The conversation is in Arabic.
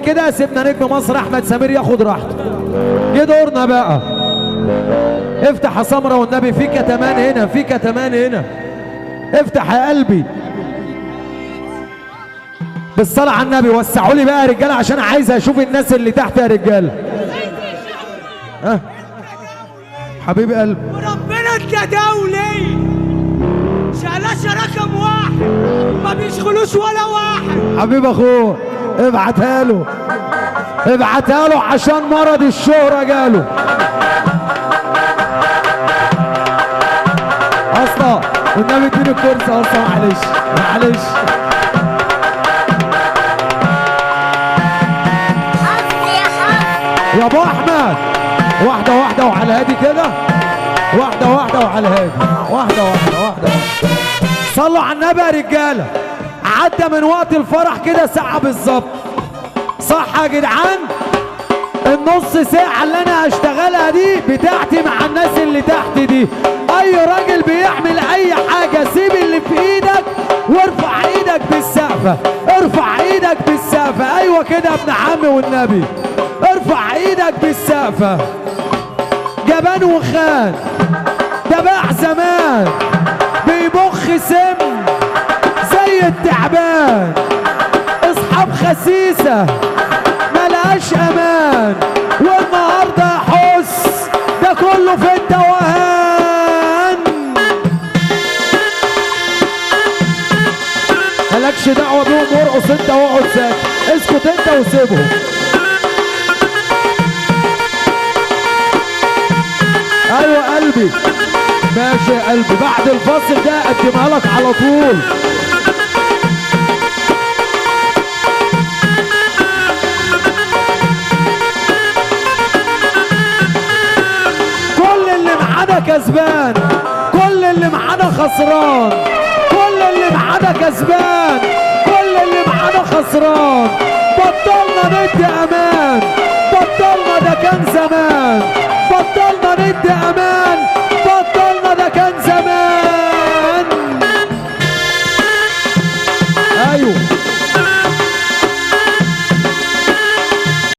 كده سيبنا نجم مصر احمد سمير ياخد راحته. جه دورنا بقى. افتح يا سمره والنبي، في كتمان هنا، في كتمان هنا. افتح يا قلبي بالصلاة على النبي. وسعوا لي بقى يا رجاله عشان عايز اشوف الناس اللي تحت يا رجاله. ها حبيبي قلبي، وربنا التداولي شالاشة رقم واحد ما بيشغلوش ولا واحد. حبيب اخوه ابعتها له، ابعتها له عشان مرض الشهرة جاله. اصلا والنبي اديني الكرسي اصلا، معلش معلش. يا ابو احمد واحده واحده وعلى هادي كده، واحده واحده وعلى هادي، واحده واحده واحده. صلوا على النبي يا رجاله. عدى من وقت الفرح كده ساعه بالظبط، صح يا جدعان؟ النص ساعه اللي انا هشتغلها دي بتاعتي مع الناس اللي تحت دي. اي راجل بيعمل اي حاجه سيب اللي في ايدك وارفع ايدك بالسقفه، ارفع ايدك بالسقفه. ايوه كده يا ابن عمي والنبي، ارفع ايدك بالسقفه. جبان وخان ده باع زمان بيبخ سم زي التعبان. اصحاب خسيسه ملهاش امان، والنهارده حس ده كله في التوهان. مالكش دعوه بيهم، وارقص انت واقعد ساكت، اسكت انت وسيبهم. ايوه قلبي ماشي يا قلبي، بعد الفاصل ده اقدمها لك على طول. كل اللي معانا كسبان، كل اللي معانا خسران، كل اللي معانا كسبان، كل اللي معانا خسران. بطلنا ندي امان، بطلنا ده كان زمان، بطلنا ندي امان.